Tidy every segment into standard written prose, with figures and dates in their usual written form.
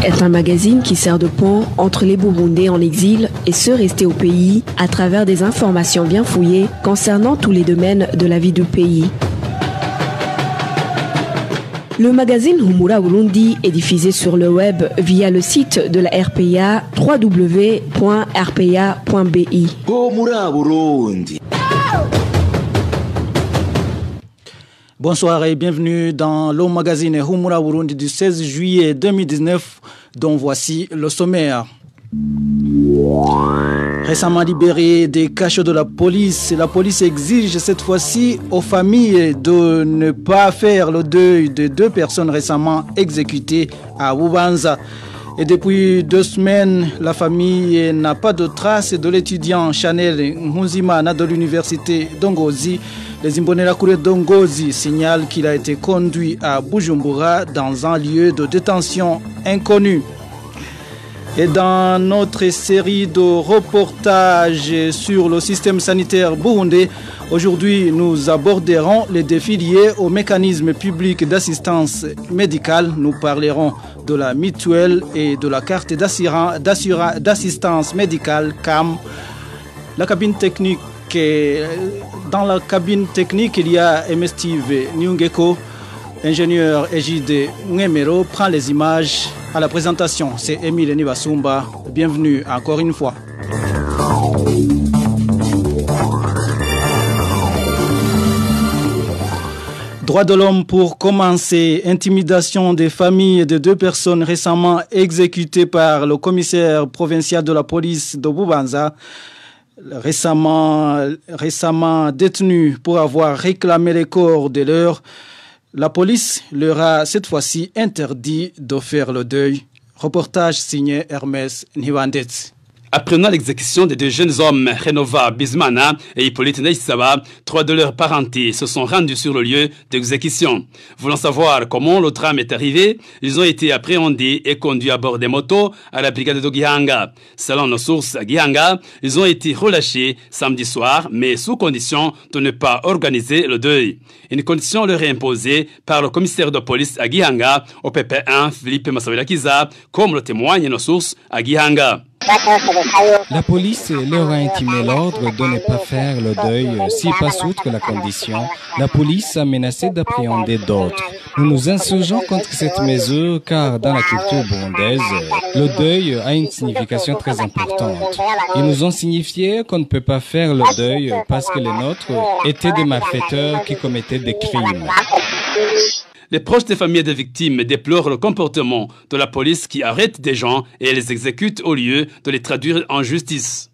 est un magazine qui sert de pont entre les Burundais en exil et ceux restés au pays à travers des informations bien fouillées concernant tous les domaines de la vie du pays. Le magazine Humura Burundi est diffusé sur le web via le site de la RPA www.rpa.bi. Humura Burundi. Bonsoir et bienvenue dans le magazine Humura Burundi du 16 juillet 2019 dont voici le sommaire. Récemment libéré des cachots de la police exige cette fois-ci aux familles de ne pas faire le deuil de 2 personnes récemment exécutées à Bubanza. Et depuis 2 semaines, la famille n'a pas de traces de l'étudiant Chanel Nkunzimana de l'université d'Ongozi. Les Imbonerakure d'Ongozi signalent qu'il a été conduit à Bujumbura dans un lieu de détention inconnu. Et dans notre série de reportages sur le système sanitaire burundais, aujourd'hui nous aborderons les défis liés au mécanisme public d'assistance médicale. Nous parlerons de la mutuelle et de la carte d'assistance médicale CAM. Dans la cabine technique, il y a Steve Nyungeko. Ingénieur Ejide Ngemero prend les images. À la présentation, c'est Emile Nibasumba. Bienvenue encore une fois. Droits de l'homme pour commencer. Intimidation des familles de 2 personnes récemment exécutées par le commissaire provincial de la police de Bubanza. Récemment détenus pour avoir réclamé les corps de leurs. La police leur a cette fois-ci interdit de faire le deuil. Reportage signé Hermès Niwandet. Apprenant l'exécution des 2 jeunes hommes, Renova Bizmana et Hippolyte Neissaba, 3 de leurs parentés se sont rendus sur le lieu d'exécution. Voulant savoir comment le drame est arrivé, ils ont été appréhendés et conduits à bord des motos à la brigade de Gihanga. Selon nos sources à Gihanga, ils ont été relâchés samedi soir, mais sous condition de ne pas organiser le deuil. Une condition leur est imposée par le commissaire de police à Gihanga, au PP1 Philippe Massawelakiza, comme le témoignent nos sources à Gihanga. La police leur a intimé l'ordre de ne pas faire le deuil s'ils passent outre la condition. La police a menacé d'appréhender d'autres. Nous nous insurgeons contre cette mesure car dans la culture burundaise, le deuil a une signification très importante. Ils nous ont signifié qu'on ne peut pas faire le deuil parce que les nôtres étaient des malfaiteurs qui commettaient des crimes. Les proches des familles des victimes déplorent le comportement de la police qui arrête des gens et les exécute au lieu de les traduire en justice.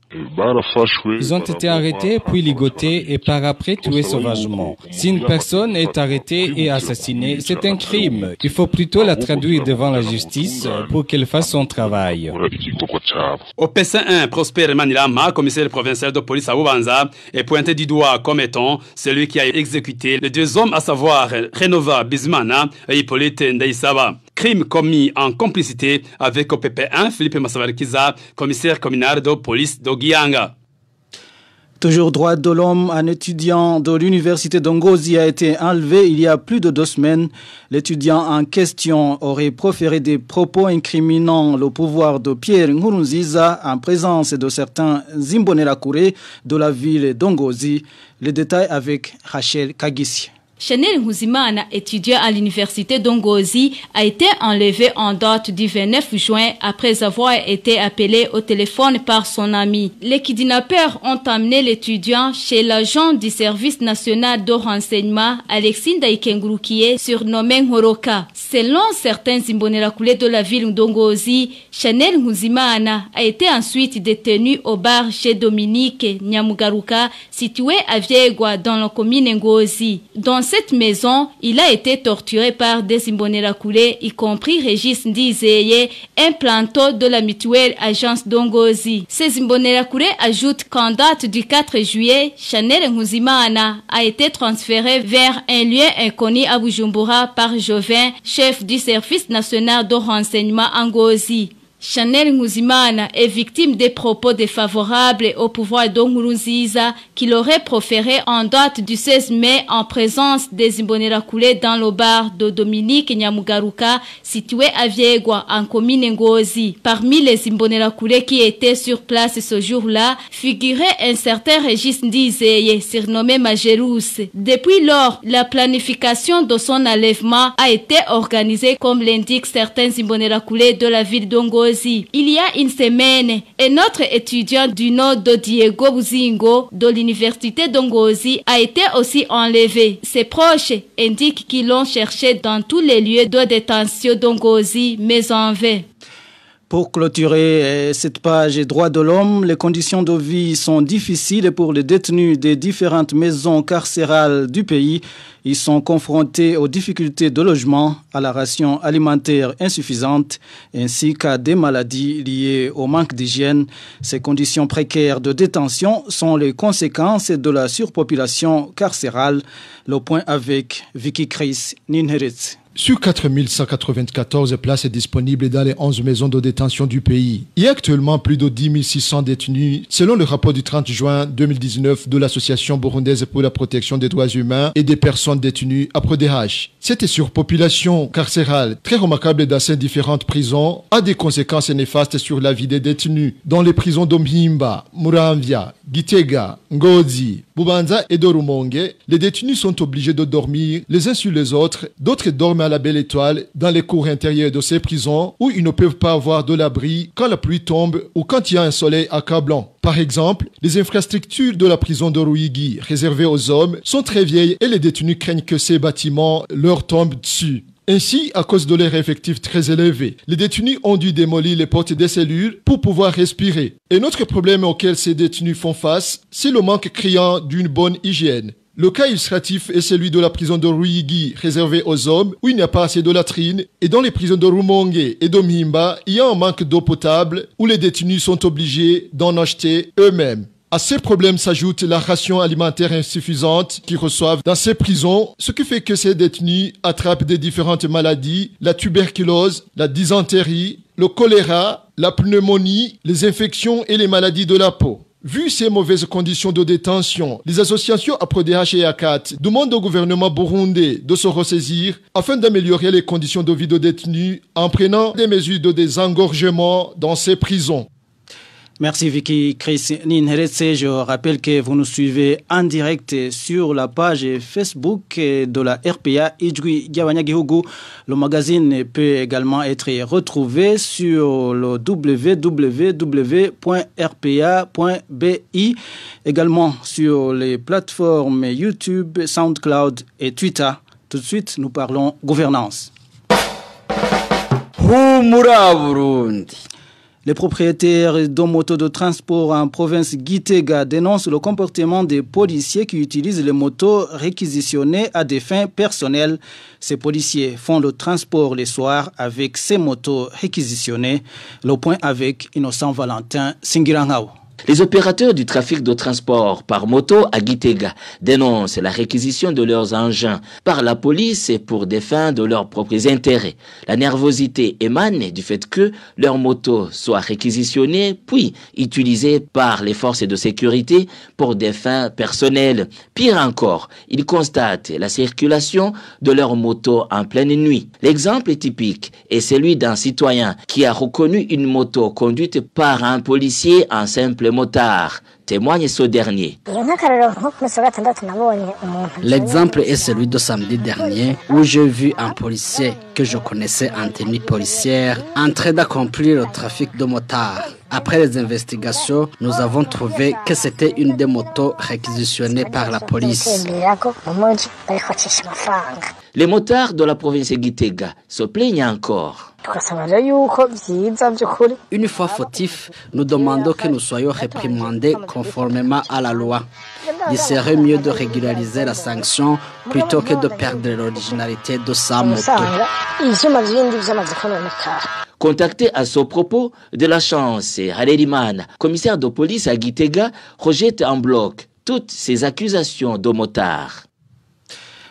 Ils ont été arrêtés puis ligotés et par après tués sauvagement. Si une personne est arrêtée et assassinée, c'est un crime. Il faut plutôt la traduire devant la justice pour qu'elle fasse son travail. Au PC1, Prosper Manilama, commissaire provincial de police à Bubanza, est pointé du doigt comme étant celui qui a exécuté les 2 hommes, à savoir Renova Bizmana et Hippolyte Neissaba. Crime commis en complicité avec au PP1 Philippe Massawelakiza, commissaire communal de police de Gihanga. Toujours droit de l'homme, un étudiant de l'université d'Ongozi a été enlevé il y a plus de 2 semaines. L'étudiant en question aurait proféré des propos incriminant le pouvoir de Pierre Nkurunziza en présence de certains Imbonerakure de la ville d'Ongozi. Les détails avec Rachel Kagissi. Chanel Nkunzimana, étudiant à l'université d'Ongozi, a été enlevé en date du 29 juin après avoir été appelé au téléphone par son ami. Les kidnappeurs ont amené l'étudiant chez l'agent du service national de renseignement Alexis Ndaïkengurukié, surnommé Horoka. Selon certains Imbonerakure de la ville d'Ongozi, Chanel Nkunzimana a été ensuite détenu au bar chez Dominique Nyamugaruka, situé à Viegwa dans la commune Ngozi. Dans cette maison, il a été torturé par des Imbonerakure, y compris Régis Ndizeye, un planton de la mutuelle agence d'Ongozi. Ces Imbonerakure ajoutent qu'en date du 4 juillet, Chanel Nkunzimana a été transféré vers un lieu inconnu à Bujumbura par Jovin, chef du service national de renseignement Ngozi. Chanel Nguzimana est victime des propos défavorables au pouvoir d'Nkurunziza qu'il aurait proféré en date du 16 mai en présence des Imbonerakure dans le bar de Dominique Nyamugaruka situé à Viegwa en commune Ngozi. Parmi les Imbonerakure qui étaient sur place ce jour-là figurait un certain Régis Ndizeye surnommé Majerus. Depuis lors, la planification de son enlèvement a été organisée comme l'indiquent certains Imbonerakure de la ville d'Ngozi. Il y a une semaine, un autre étudiant du nom de Diego Buzingo de l'université d'Ngozi a été aussi enlevé. Ses proches indiquent qu'ils l'ont cherché dans tous les lieux de détention d'Ngozi, mais en vain. Pour clôturer cette page droits de l'homme, les conditions de vie sont difficiles pour les détenus des différentes maisons carcérales du pays. Ils sont confrontés aux difficultés de logement, à la ration alimentaire insuffisante, ainsi qu'à des maladies liées au manque d'hygiène. Ces conditions précaires de détention sont les conséquences de la surpopulation carcérale. Le point avec Vicky Chris Ninheritz. Sur 4194 places disponibles dans les 11 maisons de détention du pays, il y a actuellement plus de 10 600 détenus, selon le rapport du 30 juin 2019 de l'Association burundaise pour la protection des droits humains et des personnes détenues à APRODH. Cette surpopulation carcérale, très remarquable dans ces différentes prisons, a des conséquences néfastes sur la vie des détenus. Dans les prisons d'Omhimba, Muramvya, Gitega, Ngozi, Bubanza et de Rumonge, les détenus sont obligés de dormir les uns sur les autres, d'autres dorment à la belle étoile dans les cours intérieurs de ces prisons où ils ne peuvent pas avoir de l'abri quand la pluie tombe ou quand il y a un soleil accablant. Par exemple, les infrastructures de la prison de Ruigi réservées aux hommes sont très vieilles et les détenus craignent que ces bâtiments leur tombent dessus. Ainsi, à cause de leur effectif très élevé, les détenus ont dû démolir les portes des cellules pour pouvoir respirer. Un autre problème auquel ces détenus font face, c'est le manque criant d'une bonne hygiène. Le cas illustratif est celui de la prison de Ruigi, réservée aux hommes, où il n'y a pas assez de latrines, et dans les prisons de Rumonge et d'Omhimba, il y a un manque d'eau potable, où les détenus sont obligés d'en acheter eux-mêmes. À ces problèmes s'ajoute la ration alimentaire insuffisante qu'ils reçoivent dans ces prisons, ce qui fait que ces détenus attrapent des différentes maladies, la tuberculose, la dysenterie, le choléra, la pneumonie, les infections et les maladies de la peau. Vu ces mauvaises conditions de détention, les associations APRODH et ACAT demandent au gouvernement burundais de se ressaisir afin d'améliorer les conditions de vie de détenus en prenant des mesures de désengorgement dans ces prisons. Merci Vicky Chris Ninheretse. Je rappelle que vous nous suivez en direct sur la page Facebook de la RPA Ijwi Gyabanyagihugu. Le magazine peut également être retrouvé sur le www.rpa.bi, également sur les plateformes YouTube, SoundCloud et Twitter. Tout de suite, nous parlons gouvernance. Humura Burundi. Les propriétaires de motos de transport en province Gitega dénoncent le comportement des policiers qui utilisent les motos réquisitionnées à des fins personnelles. Ces policiers font le transport les soirs avec ces motos réquisitionnées. Le point avec Innocent Valentin Singirangao. Les opérateurs du trafic de transport par moto à Gitega dénoncent la réquisition de leurs engins par la police pour des fins de leurs propres intérêts. La nervosité émane du fait que leurs motos soient réquisitionnées puis utilisées par les forces de sécurité pour des fins personnelles. Pire encore, ils constatent la circulation de leurs motos en pleine nuit. L'exemple typique est celui d'un citoyen qui a reconnu une moto conduite par un policier en simple motard. Témoigne ce dernier. L'exemple est celui de samedi dernier où j'ai vu un policier que je connaissais en tenue policière en train d'accomplir le trafic de motards. Après les investigations, nous avons trouvé que c'était une des motos réquisitionnées par la police. Les motards de la province de Gitega se plaignent encore. Une fois fautifs, nous demandons que nous soyons réprimandés conformément à la loi. Il serait mieux de régulariser la sanction plutôt que de perdre l'originalité de sa moto. Contacté à ce propos, de la chance, Harerimana, commissaire de police à Gitega, rejette en bloc toutes ces accusations de motards.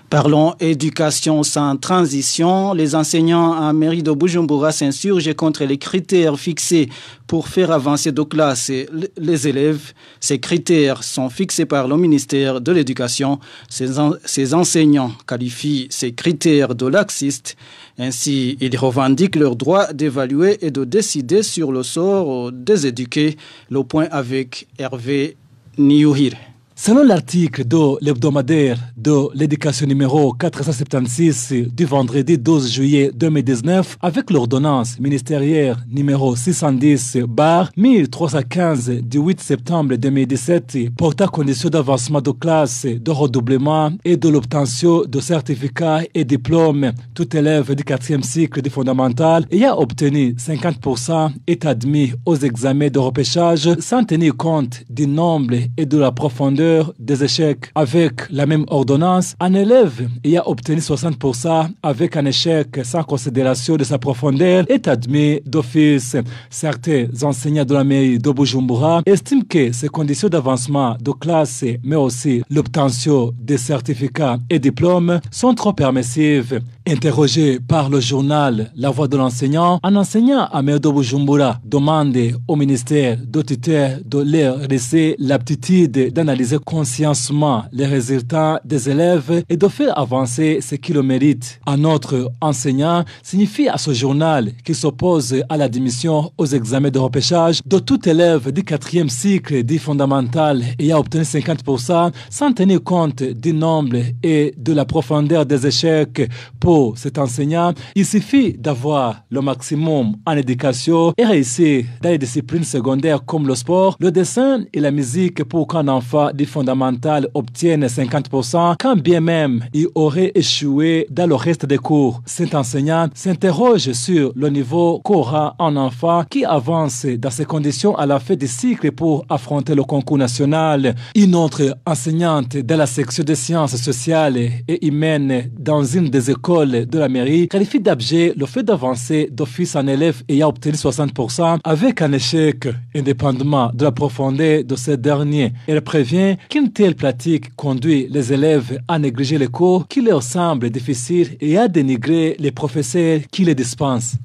Parlons éducation sans transition. Les enseignants à mairie de Bujumbura s'insurgent contre les critères fixés pour faire avancer de classe les élèves. Ces critères sont fixés par le ministère de l'Éducation. Ces enseignants qualifient ces critères de laxistes. Ainsi, ils revendiquent leur droit d'évaluer et de décider sur le sort des éduqués. Le point avec Hervé Niouhir. Selon l'article de l'hebdomadaire de l'éducation numéro 476 du vendredi 12 juillet 2019, avec l'ordonnance ministérielle numéro 610/1315 du 8 septembre 2017 portant conditions d'avancement de classe, de redoublement et de l'obtention de certificats et diplômes, tout élève du 4e cycle du fondamental ayant obtenu 50% est admis aux examens de repêchage sans tenir compte du nombre et de la profondeur des échecs. Avec la même ordonnance, un élève ayant obtenu 60% avec un échec sans considération de sa profondeur est admis d'office. Certains enseignants de la mairie de Bujumbura estiment que ces conditions d'avancement de classe, mais aussi l'obtention des certificats et diplômes sont trop permissives. Interrogé par le journal La Voix de l'enseignant, un enseignant à mairie de Bujumbura demande au ministère de tutelle de leur laisser l'aptitude d'analyser consciemment les résultats des élèves et de faire avancer ce qu'ils le méritent. Un autre enseignant signifie à ce journal qu'il s'oppose à l'admission aux examens de repêchage de tout élève du 4e cycle du fondamental ayant obtenu 50% sans tenir compte du nombre et de la profondeur des échecs. Pour cet enseignant, il suffit d'avoir le maximum en éducation et réussir dans les disciplines secondaires comme le sport, le dessin et la musique pour qu'un enfant du fondamental obtienne 50% quand bien même il aurait échoué dans le reste des cours. Cet enseignant s'interroge sur le niveau qu'aura un enfant qui avance dans ces conditions à la fin du cycle pour affronter le concours national. Une autre enseignante de la section des sciences sociales et humaines dans une des écoles de la mairie qualifie d'abject le fait d'avancer d'office un élève ayant obtenu 60% avec un échec indépendamment de la profondeur de ce dernier. Elle prévient qu'une telle pratique conduit les élèves à négliger les cours qui leur semblent difficiles et à dénigrer les professeurs qui les dispensent.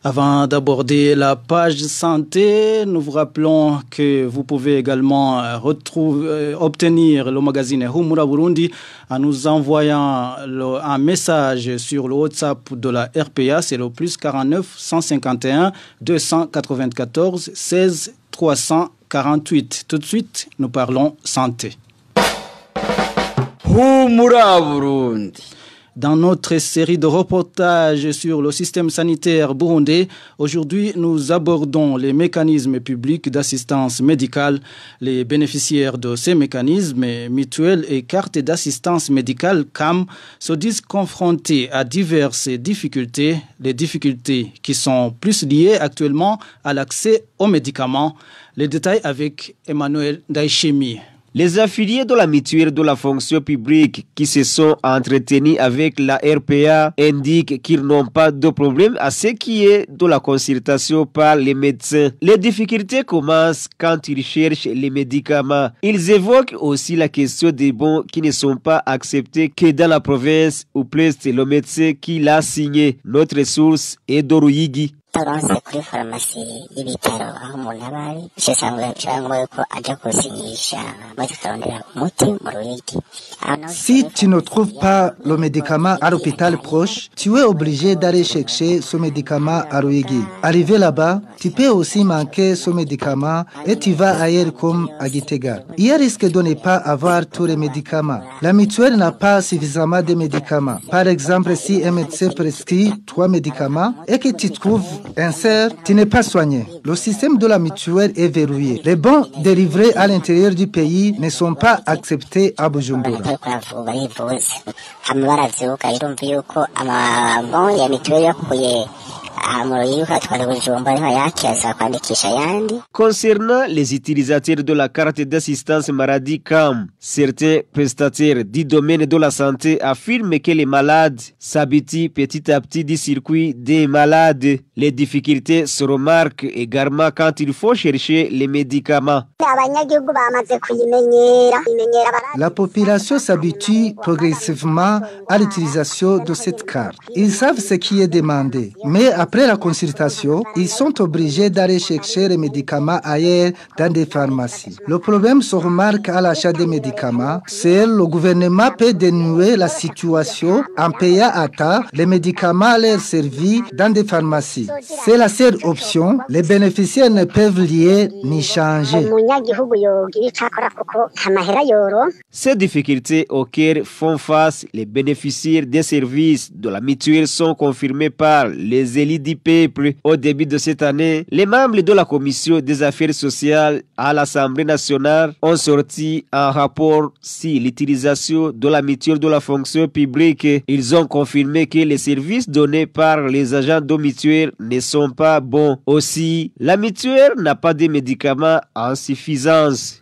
Avant d'aborder la page santé, nous vous rappelons que vous pouvez également obtenir le magazine Humura Burundi en nous envoyant un message sur le WhatsApp de la RPA, c'est le plus 49 151 294 16 348. Tout de suite, nous parlons santé. Humura Burundi. Dans notre série de reportages sur le système sanitaire burundais, aujourd'hui nous abordons les mécanismes publics d'assistance médicale. Les bénéficiaires de ces mécanismes, mutuelles et cartes d'assistance médicale CAM, se disent confrontés à diverses difficultés, les difficultés qui sont plus liées actuellement à l'accès aux médicaments. Les détails avec Emmanuel Daïchemi. Les affiliés de la mutuelle de la fonction publique qui se sont entretenus avec la RPA indiquent qu'ils n'ont pas de problème à ce qui est de la consultation par les médecins. Les difficultés commencent quand ils cherchent les médicaments. Ils évoquent aussi la question des bons qui ne sont pas acceptés que dans la province où plaise le médecin qui l'a signé. Notre source est d'Oruyigi. Si tu ne trouves pas le médicament à l'hôpital proche, tu es obligé d'aller chercher ce médicament à Ruyigi. Arrivé là-bas, tu peux aussi manquer ce médicament et tu vas ailleurs comme à Gitega. Il y a risque de ne pas avoir tous les médicaments. La mutuelle n'a pas suffisamment de médicaments. Par exemple, si un médecin prescrit 3 médicaments et que tu trouves un seul, tu n'es pas soigné. Le système de la mutuelle est verrouillé. Les bons délivrés à l'intérieur du pays ne sont pas acceptés à Bujumbura. Concernant les utilisateurs de la carte d'assistance maladie CAM, certains prestataires du domaine de la santé affirment que les malades s'habituent petit à petit du circuit des malades. Les difficultés se remarquent également quand il faut chercher les médicaments. La population s'habitue progressivement à l'utilisation de cette carte. Ils savent ce qui est demandé, mais après la consultation, ils sont obligés d'aller chercher les médicaments ailleurs dans des pharmacies. Le problème se remarque à l'achat des médicaments. Seul le gouvernement peut dénouer la situation en payant à temps les médicaments à leur servis dans des pharmacies. C'est la seule option. Les bénéficiaires ne peuvent lier ni changer. Ces difficultés auxquelles font face les bénéficiaires des services de la mutuelle sont confirmées par les élites du peuple. Au début de cette année, les membres de la commission des affaires sociales à l'Assemblée nationale ont sorti un rapport sur l'utilisation de la mutuelle de la fonction publique. Ils ont confirmé que les services donnés par les agents de mutuelle ne sont pas bons. Aussi, la mutuelle n'a pas de médicaments en suffisance.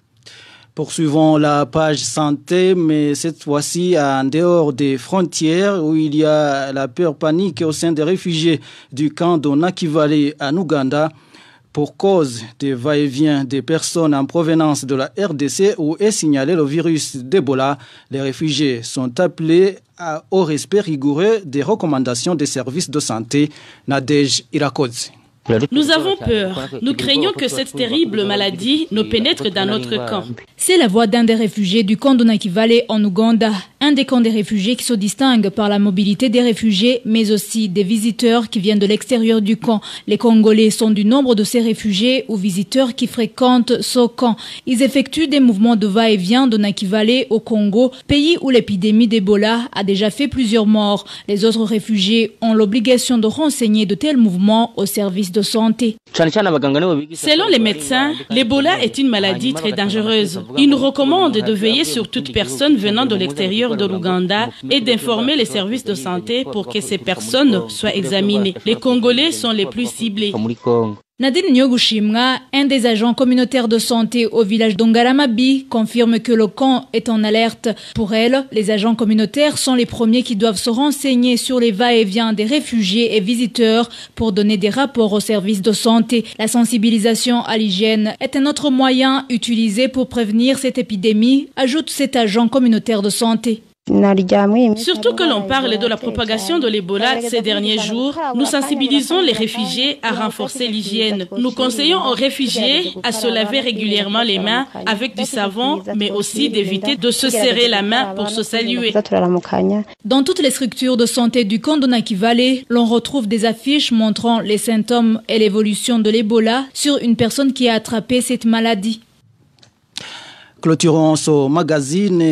Poursuivons la page santé, mais cette fois-ci en dehors des frontières où il y a la peur panique au sein des réfugiés du camp de Nakivale en Ouganda pour cause des va-et-vient des personnes en provenance de la RDC où est signalé le virus d'Ebola. Les réfugiés sont appelés au respect rigoureux des recommandations des services de santé. Nadej Irakodze. Nous avons peur. Nous craignons que cette terrible maladie nous pénètre dans notre camp. C'est la voix d'un des réfugiés du camp de Nakivale en Ouganda. Un des camps des réfugiés qui se distingue par la mobilité des réfugiés, mais aussi des visiteurs qui viennent de l'extérieur du camp. Les Congolais sont du nombre de ces réfugiés ou visiteurs qui fréquentent ce camp. Ils effectuent des mouvements de va-et-vient de Nakivale au Congo, pays où l'épidémie d'Ebola a déjà fait plusieurs morts. Les autres réfugiés ont l'obligation de renseigner de tels mouvements au service de santé. Selon les médecins, l'Ebola est une maladie très dangereuse. Ils nous recommandent de veiller sur toute personne venant de l'extérieur de l'Ouganda et d'informer les services de santé pour que ces personnes soient examinées. Les Congolais sont les plus ciblés. Nadine Nyogushimwa, un des agents communautaires de santé au village d'Ongaramabi, confirme que le camp est en alerte. Pour elle, les agents communautaires sont les premiers qui doivent se renseigner sur les va-et-vient des réfugiés et visiteurs pour donner des rapports aux services de santé. La sensibilisation à l'hygiène est un autre moyen utilisé pour prévenir cette épidémie, ajoute cet agent communautaire de santé. Surtout que l'on parle de la propagation de l'Ebola ces derniers jours, nous sensibilisons les réfugiés à renforcer l'hygiène. Nous conseillons aux réfugiés à se laver régulièrement les mains avec du savon, mais aussi d'éviter de se serrer la main pour se saluer. Dans toutes les structures de santé du camp de Nakivale, l'on retrouve des affiches montrant les symptômes et l'évolution de l'Ebola sur une personne qui a attrapé cette maladie. Clôturons ce magazine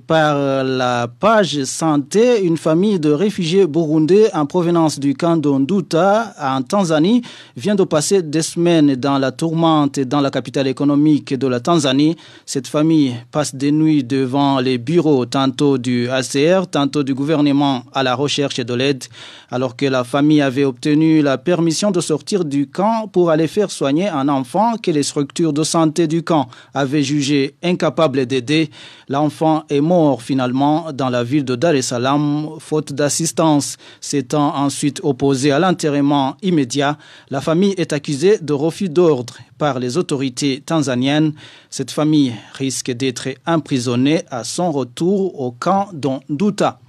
par la page santé. Une famille de réfugiés burundais en provenance du camp d'Onduta en Tanzanie vient de passer des semaines dans la tourmente dans la capitale économique de la Tanzanie. Cette famille passe des nuits devant les bureaux tantôt du HCR, tantôt du gouvernement à la recherche de l'aide, alors que la famille avait obtenu la permission de sortir du camp pour aller faire soigner un enfant que les structures de santé du camp avaient jugé incapable d'aider. L'enfant est mort finalement dans la ville de Dar es Salaam, faute d'assistance. S'étant ensuite opposé à l'enterrement immédiat, la famille est accusée de refus d'ordre par les autorités tanzaniennes. Cette famille risque d'être emprisonnée à son retour au camp d'Onduta.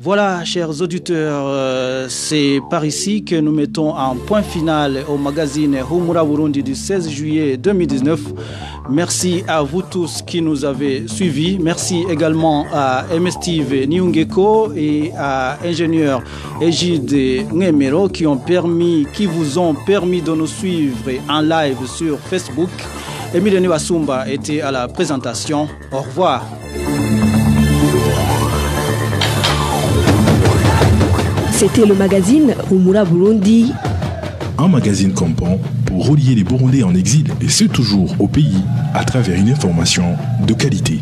Voilà, chers auditeurs, c'est par ici que nous mettons un point final au magazine Humura Burundi du 16 juillet 2019. Merci à vous tous qui nous avez suivis. Merci également à MS Steve Niungeko et à ingénieur Egide Ngemero qui vous ont permis de nous suivre en live sur Facebook. Emile Niwasumba était à la présentation. Au revoir. C'était le magazine Humura Burundi. Un magazine campant pour relier les Burundais en exil et ceux toujours au pays à travers une information de qualité.